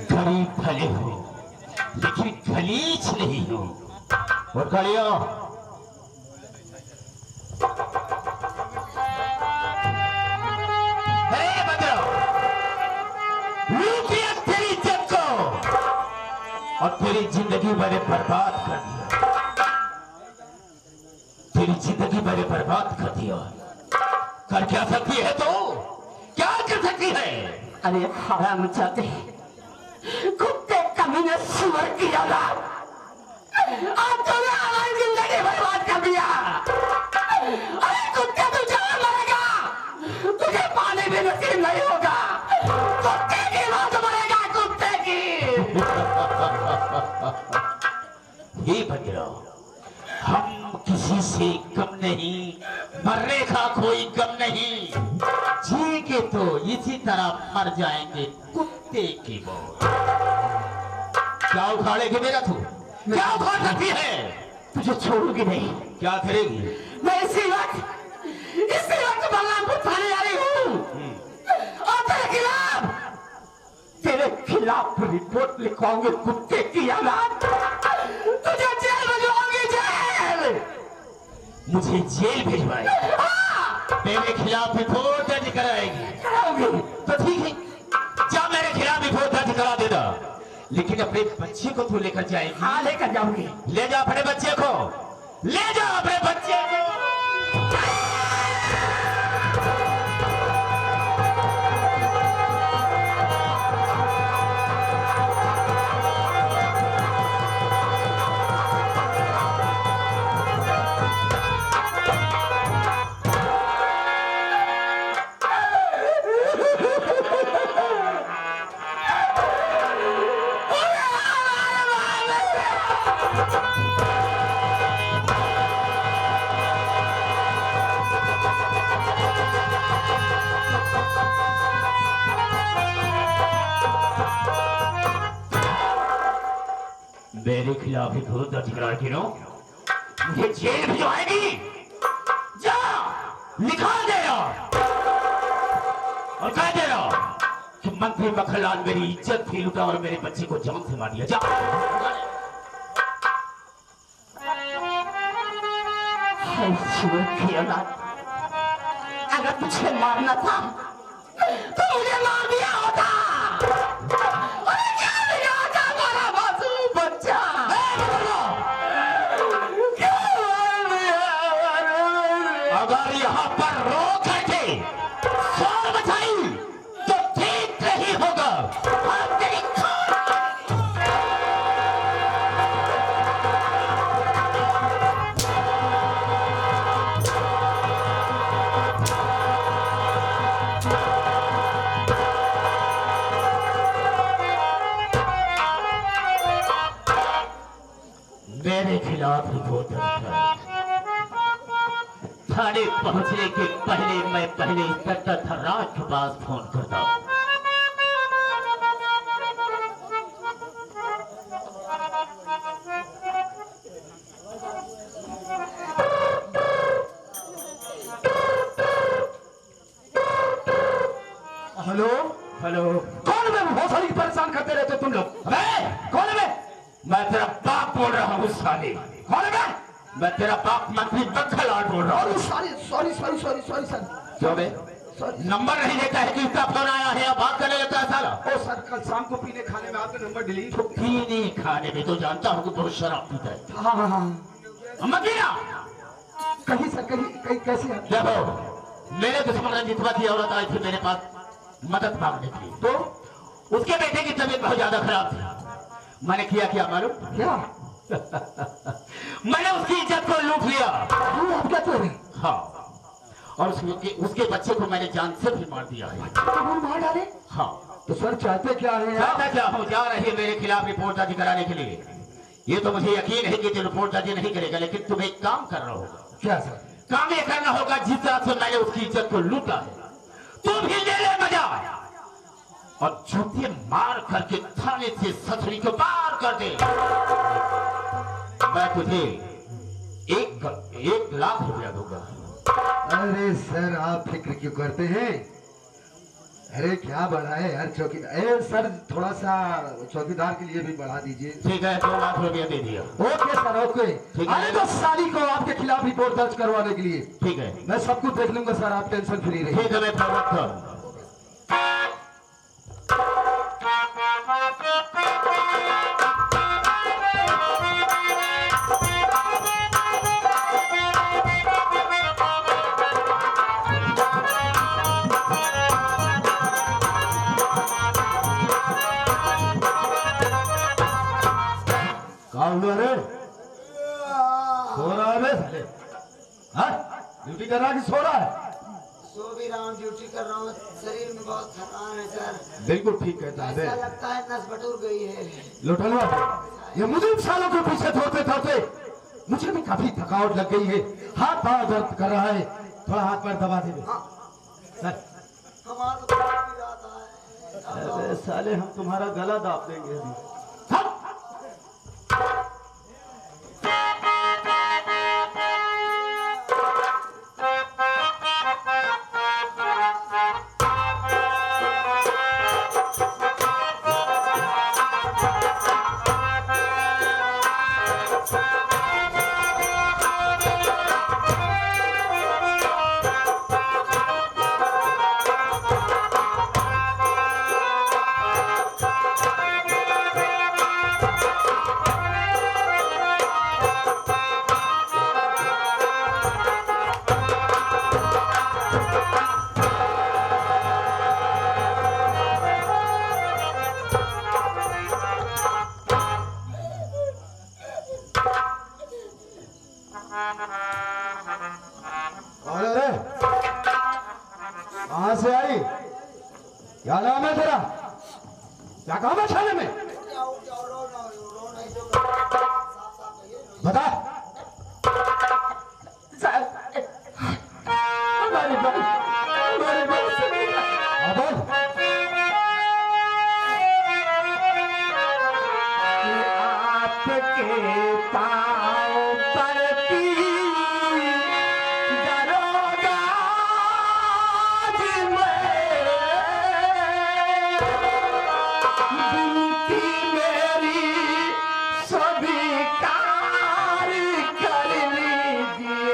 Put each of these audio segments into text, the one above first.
गरीब भले हो लेकिन गलीच नहीं हो। और खड़ियो तेरी इज्जत को और तेरी जिंदगी मैंने बर्बाद कर दिया। तेरी जिंदगी मैंने बर्बाद कर दिया। कर क्या सकती है तो क्या कर सकती है? अरे हराम जाते कुत्ते कमीने सुअर की औलाद, आज तूने हमारी जिंदगी बर्बाद कर दिया। अरे कुत्ते तू जहाँ मरेगा तुझे पानी भी नसीब नहीं होगा। कुत्ते की मौत मरेगा, कुत्ते की। ये बंदरो हम किसी से कम नहीं, मरने का कोई गम नहीं। जी के तो इसी तरह मर जाएंगे कुत्ते की मौत। क्या उखाड़ेगी मेरा तू? क्या उखाड़ सकती है? तुझे छोड़ूंगी नहीं। क्या करेगी? मैं इसी वक्त बलरामपुर थाने आ रही हूँ और तेरे खिलाफ रिपोर्ट लिखवाऊंगी। कुत्ते की औलाद, तुझे जेल भिजवाऊंगी, जेल। मुझे जेल भिजवाएगी? मेरे खिलाफ रिपोर्ट दर्ज कराएगी? तो ठीक है, जा मेरे खिलाफ रिपोर्ट दर्ज करा देना, लेकिन अपने बच्चे को तू लेकर जाएगी? हाँ, लेकर जाऊंगी। ले जा अपने बच्चे को, ले जा अपने बच्चे को। मेरे खिलाफ रिपोर्ट दर्ज कराएगी नो, मुझे जेल भिजवाएगी? जा लिखा दे और कह दे कि मंत्री मक्खनलाल मेरी इज्जत भी लुटा और मेरे बच्चे को जान से मार दिया। जा। अगर तुझे मारना था तो मुझे मार दिया होता। अरे क्या दिया था हमारा मासूम बच्चा? अगर यहाँ पर रोक करके शोर मचाई तो ठीक नहीं होगा। मेरे खिलाफ रिपोर्ट थाने पहुंचने के पहले मैं पहले इंस्पेक्टर धर्राज के पास फोन करता हूं। हेलो हेलो, कौन है? बहुत सारी परेशान करते रहते तुम लोग। कौन है? मैं तेरा बाप बोल रहा हूँ साले। कौन है? मैं तेरा बाप मंत्री मक्खनलाल बोल रहा हूँ। Sorry sorry sorry sorry sorry sir. क्यों बे? नंबर नहीं लेता है कि इसका फोन आया है, अब बात करने लगता है साला। ओ सर, कल शाम को पीने खाने में आपका नंबर डिलीट हो गया। पीने खाने में तो जानता हूँ कि बहुत शराब पीता है। हाँ हाँ हाँ। मदीना कहीं सर, कहीं कैसे है? देखो, मेरे दुश्मन रंजितवा की औरत आई थी मेरे पास मदद मांगने के लिए, तो उसके बेटे की तबीयत बहुत ज्यादा खराब थी। मैंने किया क्या मालूम? क्या? मैंने उसकी इज्जत को लूट लिया। आप क्या कर रहे? हाँ, और उसके बच्चे को मैंने जान से भी मार दिया है। मार डाले? हाँ। तो सर चाहते क्या है? चाहता क्या हूँ, जा रही है मेरे खिलाफ रिपोर्ट दर्ज कराने के लिए। ये तो मुझे यकीन है कि रिपोर्ट दर्ज नहीं करेगा, लेकिन तुम्हें एक काम करना होगा। क्या सर? काम ये करना होगा, जिस तरह से मैंने उसकी इज्जत को लूटा है तुम भी ले ले मजा, और जूते मार करके थाने से ससुरी को पार कर दे। मैं तुझे 1 लाख रुपया दूंगा। अरे सर, आप फिक्र क्यों करते हैं? अरे क्या बढ़ाए यार चौकीदार, ए सर थोड़ा सा चौकीदार के लिए भी बढ़ा दीजिए। ठीक है, 2 लाख रुपया दे दिया। Okay sir okay. ठीक है। अरे तो साली को आपके खिलाफ रिपोर्ट दर्ज करवाने के लिए ठीक है, मैं सब कुछ देख लूंगा सर, आप टेंशन फ्री रहिए। ठीक है, मैं फॉरवर्ड कर। हुआ रे? सो रहा है बे साले? हाँ? ड्यूटी कर रहा है कि सो रहा है? सो भी रहा हूँ, ड्यूटी कर रहा हूँ, शरीर में बहुत थकान है सर। बिल्कुल ठीक कहता है। ऐसा लगता है नस बटूर गई है। लुटलवा, ये मुझे इन सालों के पीछे दौड़ते दौड़ते मुझे भी काफी थकावट लग गई है, हाथ पाँव दर्द कर रहा है, थोड़ा हाथ पैर दबा दे सर। हमारा तो भी जाता है। अरे साले हम तुम्हारा गला दाब देंगे अभी। कहां से आई? क्या नाम है तेरा? क्या काम है थाने में? बता। हमारी बात सुनिए। बोल। आपके पाँव पड़ती दरोगा जी में, बिनती मेरी स्वीकार कर लीजिए।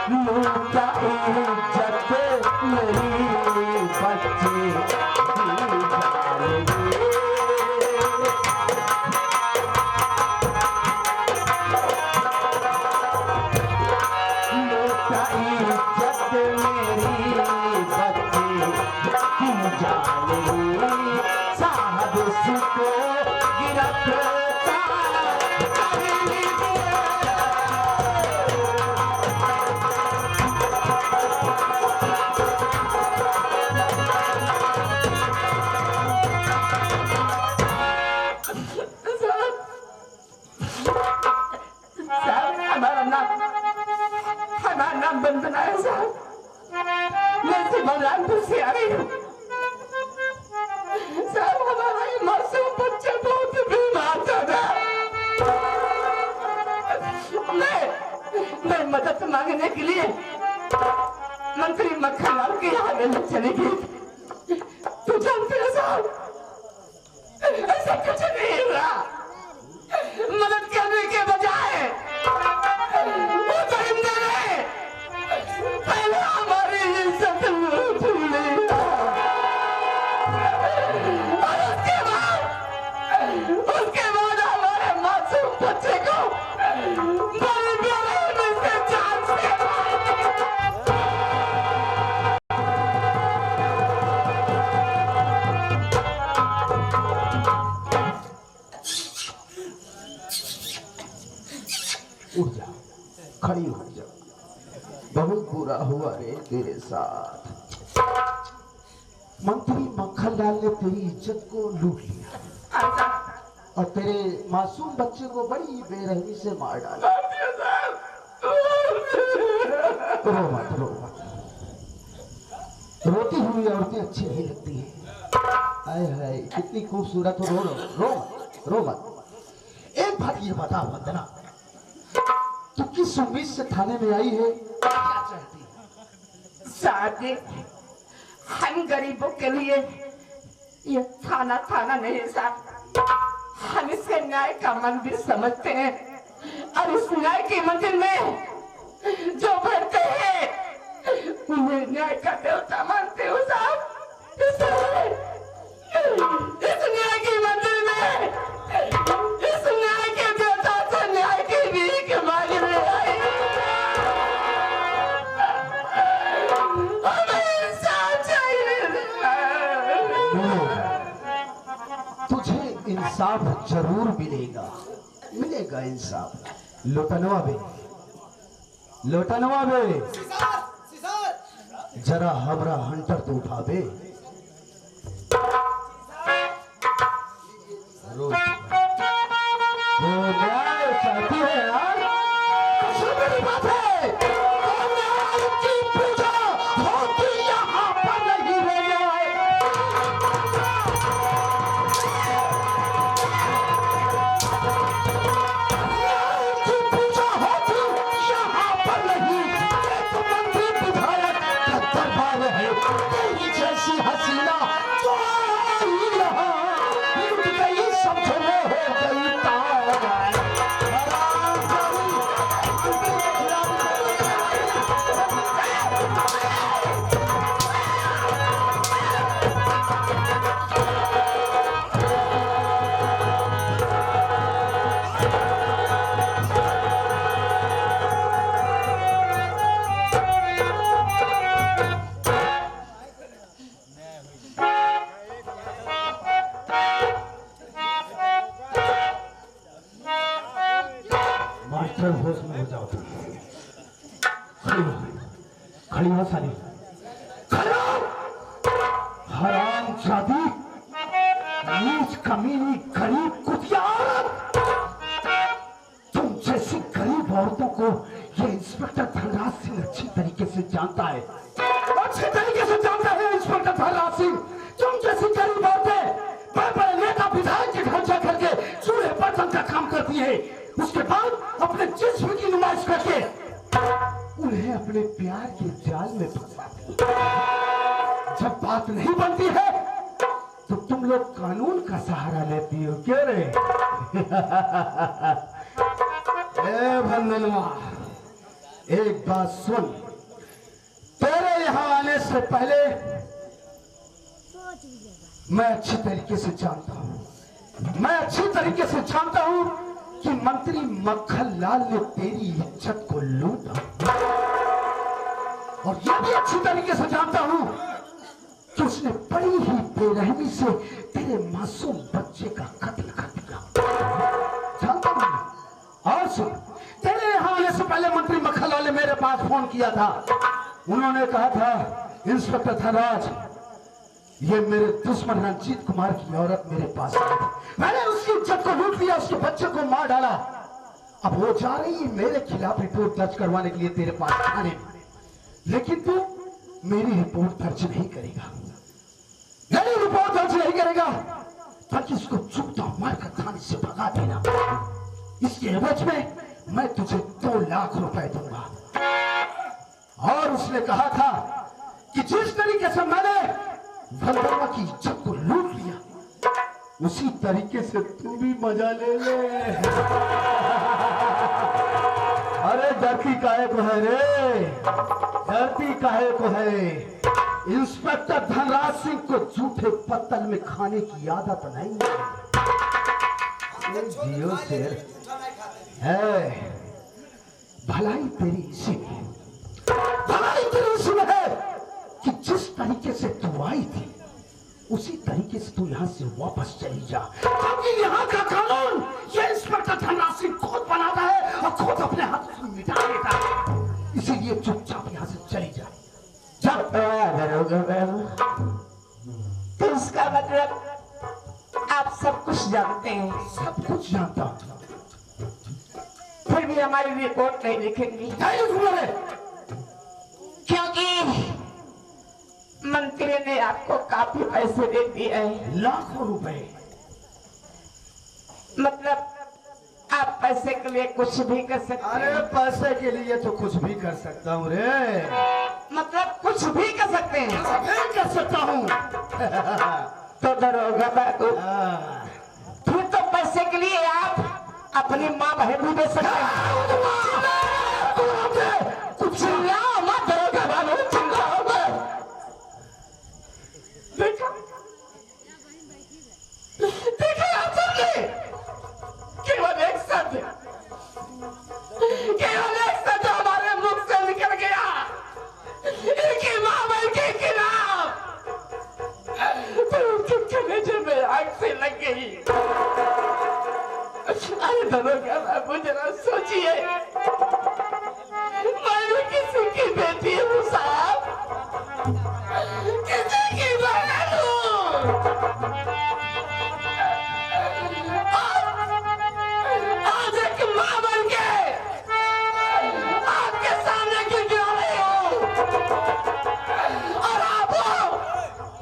लूटा इज्जत मेरी बच्चे हमारा नाम बंदना है साहब। मैं से बलरामपुर से आ रही हूँ साहब। हमारा ये मासूम बच्चा बहुत बीमार था। मैं मदद मांगने के लिए मंत्री मक्खनलाल के यहाँ में चली गई। तो जानते हैं साहब, ऐसा कुछ नहीं हुआ। मदद करने के बजाय वो दरिंदे ने पहले हमारी इज्जत लूट ली और उसके बाद हमारे मासूम बच्चे को बड़ी बेरहमी से जान से उठ जा, खड़ी हो जा। बहुत बुरा हुआ रे तेरे साथ। मंत्री मक्खनलाल ने तेरी इज्जत को लूट लिया और तेरे मासूम बच्चे को बड़ी बेरहमी से मार डाला। रो मत, रो मत। रोती हुई औरतें अच्छी नहीं लगती है। आय हाय कितनी खूबसूरत हो। रो मत। एक बात ये बता वंदना, तू किस उम्मीद से थाने में आई है? क्या चाहती है? साहब जी, हम गरीबों के लिए ये थाना थाना नहीं साहब, हम इसे न्याय का मंदिर समझते हैं और इस न्याय के मंदिर में जो बैठते हैं उन्हें न्याय का देवता मानते हो साहब। इस न्याय के मंदिर में इस न्याय के देवता से न्याय की भीख मांगने आई। हमें इंसाफ चाहिए। तुझे इंसाफ जरूर मिलेगा, मिलेगा इंसाफ। लोटनवा बे, लोटनवा बे, जरा हमरा हंटर तो उठा बे। वो न्याय चाहती है यार, कसम मेरी बात है, तो न्याय की पूजा होती यहाँ पर नहीं रही है। न्याय की पूजा होती यहाँ पर नहीं, एक मंत्री विधायक का दरबार है। तेरी जैसी हसीना जो आई यहाँ, लुट गई समझो हो गई तार। हराम मास्टर होश में हो जाओ तुम। खड़ी हो साली, खड़ा। हराम जादी, नीच कमीनी गरीब कुतिया औरत। तुम जैसी गरीब औरतों को ये इंस्पेक्टर धनराज सिंह अच्छी तरीके से जानता है, अच्छी तरीके से जानता है इंस्पेक्टर धनराज सिंह। तुम जैसी गरीब औरतें बड़े-बड़े नेता विधायक के घर जा करके चूल्हे बर्तन का काम करती है, उसके बाद अपने जिस्म की नुमाइश करके उन्हें अपने प्यार के जाल में फंसाती है। जब बात नहीं बनती है तो तुम लोग कानून का सहारा लेती हो, क्यों रे? ए भंदनवा, एक बात सुन, तेरे यहाँ आने से पहले मैं अच्छी तरीके से जानता हूँ, मैं अच्छी तरीके से जानता हूँ कि मंत्री मक्खन लाल ने तेरी इज्जत को लूटा, और यह भी अच्छी तरीके से जानता हूँ कि उसने बड़ी ही बेरहमी से तेरे मासूम बच्चे का कत्ल कर दिया। जानता हूँ। और सुन, तेरे यहाँ आने से पहले मंत्री मक्खन लाल ने मेरे पास फोन किया था। उन्होंने कहा था, इंस्पेक्टर धनराज, ये मेरे दुश्मन रंजीत कुमार की औरत मेरे पास आई थी, मैंने उसकी इज्जत को लूट लिया, उसके बच्चे को मार डाला। अब वो जा रही है मेरे खिलाफ रिपोर्ट दर्ज करवाने के लिए तेरे पास थाने में, लेकिन तू मेरी रिपोर्ट दर्ज नहीं करेगा, मेरी रिपोर्ट दर्ज नहीं करेगा, ताकि उसको चुपता मारकर थाने से भगा देना। इसके एवज में मैं तुझे 2 लाख रुपए दूंगा। और उसने कहा था कि जिस तरीके से मैंने भंडरवा की इज्जत को लूट लिया, उसी तरीके से तू भी मजा ले ले। अरे डरती काहे को है रे, डरती काहे को है? इंस्पेक्टर धनराज सिंह को झूठे पत्तल में खाने की आदत नहीं है। जियो शेर है, भलाई तेरी इसी में, भलाई तेरी इसी में है कि जिस तरीके से तू आई थी उसी तरीके से तू यहाँ से वापस चली जा, क्योंकि यहाँ का कानून ये इंस्पेक्टर धनराज सिंह खुद बनाता है और खुद अपने हाथ से मिटा देता है। इसीलिए चुपचाप यहाँ से चली जा। जब तो इसका मतलब आप सब कुछ जानते हैं? सब कुछ जानता हूँ, फिर भी हमारी रिपोर्ट नहीं लिखेंगी? नहीं लिखूंगा, क्योंकि मंत्री ने आपको काफी पैसे दे दिए हैं, लाखों रुपए। मतलब आप पैसे के लिए कुछ भी कर सकते अरे हैं। पैसे के लिए तो कुछ भी कर सकता हूँ रे। मतलब कुछ भी कर सकते हैं। मैं कर सकता हूँ। तो दरोगा बाबू, फिर तो पैसे के लिए आप अपनी माँ बहन भी दे सकते हैं। कुछ चिल्लाओ मत दरोगा बाबू, चिल्लाओ मत। देखा देखा आप सबने, केवल एक शब्द हमारे मुख से निकल गया, इनकी माँ बहन के खिलाफ, तो उनके कलेजे में आग से लग गई। अरे दरोगा बाबू जरा सोचिए, मैं भी किसी की बेटी हूँ साहब, किसी की बहन हूँ। आज एक माँ बन के आपके सामने क्यों जा रही हो, और आप हो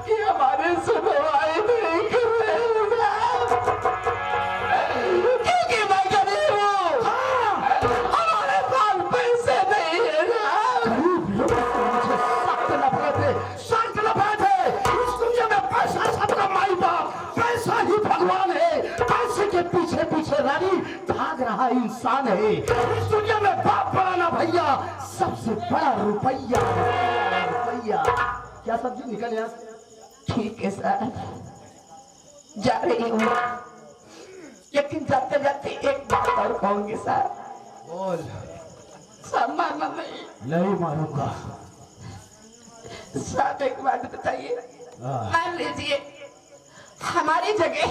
कि हमारे सुनवाई नहीं कर रहे हो साहब, क्योंकि मैं गरीब हूँ, हमारे पास पैसे नहीं है साहब। गरीब लोगों से मुझे सख्त नफरत है। इस दुनिया में पैसा सबका माई बाप, पैसा ही भगवान है। पैसे के पीछे पीछे रानी भाग रहा इंसान है। इस दुनिया में बाप बड़ा ना भैया, सबसे बड़ा रुपया। रुपया क्या सब्जी निकल यहाँ से? ठीक है सर, जा रही हूँ, लेकिन जाते जाते एक बात और कहूंगी सर। बोल। सब मारना नहीं नहीं मारूंगा। साहब, एक बात बताइए, हाँ। मान लीजिए हमारी जगह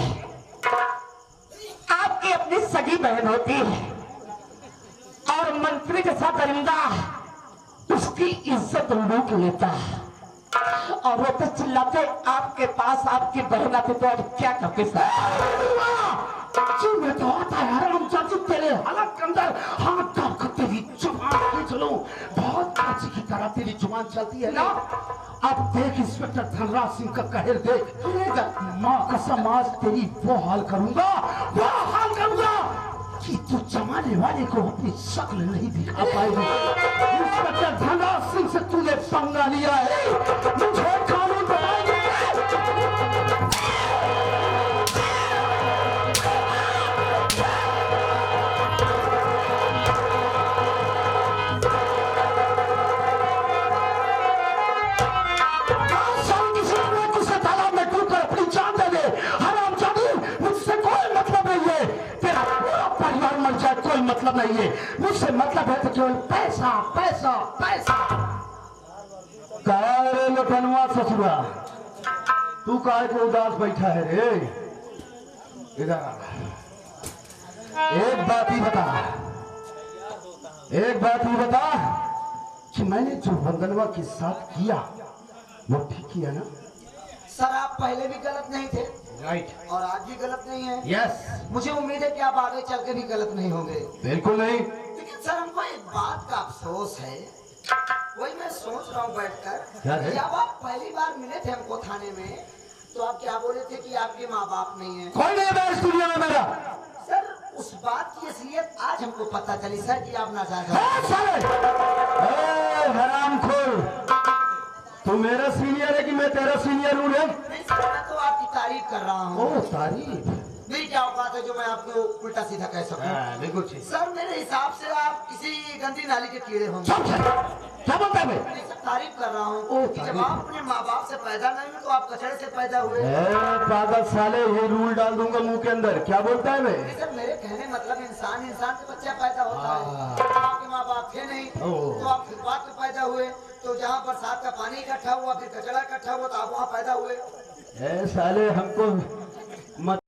आपकी अपनी सगी बहन होती है और मंत्री जैसा दरिंदा उसकी इज्जत लूट लेता है, और वो तो चिल्लाते आपके पास आपकी बहन आती, तो आप क्या करते सर? मैं तो आता है हराम चाची, तेरे हालत के अंदर हाथ डाल कर तेरी जुबान खींच लूं। बहुत अच्छी की तरह तेरी जुबान चलती है ना। अब देख इंस्पेक्टर धनराज सिंह का कहर देख। माँ कसम आज तेरी वो हाल करूंगा कि तू जमाने वाले को अपनी शक्ल नहीं दिखा पाएगी। इंस्पेक्टर धनराज सिंह से तूने पंगा लिया है, मुझे कानून बताएंगे। कोई मतलब नहीं है, मुझसे मतलब है तो केवल पैसा पैसा पैसा। रे लखनवा ससुरा, तू काहे को उदास बैठा है रे? इधर आ। एक बात ही बता कि मैंने जो वंदनवा के साथ किया वो ठीक किया ना? सर आप पहले भी गलत नहीं थे राइट। और आज भी गलत नहीं है। यस, मुझे उम्मीद है कि आप आगे चल के भी गलत नहीं होंगे। बिल्कुल नहीं। लेकिन सर हमको एक बात का अफसोस है, वही मैं सोच रहा हूँ बैठकर, क्या है? जब आप पहली बार मिले थे हमको थाने में, तो आप क्या बोले थे कि आपके माँ बाप नहीं है? कोई नहीं है इस दुनिया में मेरा। सर उस बात की असलियत आज हमको पता चली सर कि आप नाजायज हो। हरामखोर, तू मेरा सीनियर है कि मैं तेरा सीनियर हूँ? नहीं सर, मैं तो आपकी तारीफ कर रहा हूँ। ओ तारीफ, मेरी क्या औकात है जो मैं आपको उल्टा सीधा कह सकूं? बिल्कुल ठीक। सर मेरे हिसाब से आप किसी गंदी नाली के कीड़े होंगे। क्या बोलता है? नहीं सर, तारीफ कर रहा हूँ ओ, कि जब तारीफ। आप अपने माँ बाप से पैदा नहीं हुए तो आप कचड़े से पैदा हुए। पागल साले, ये रूल डाल दूंगा मुंह के अंदर। क्या बोलता है? नहीं सर, मेरे कहने मतलब इंसान से बच्चा पैदा होता है। आपके माँ बाप थे नहीं तो आप फुटपाथ पे पैदा हुए, तो जहाँ बरसात का पानी इकट्ठा हुआ फिर कचड़ा इकट्ठा हुआ तो आप वहाँ पैदा हुए। साले हमको मत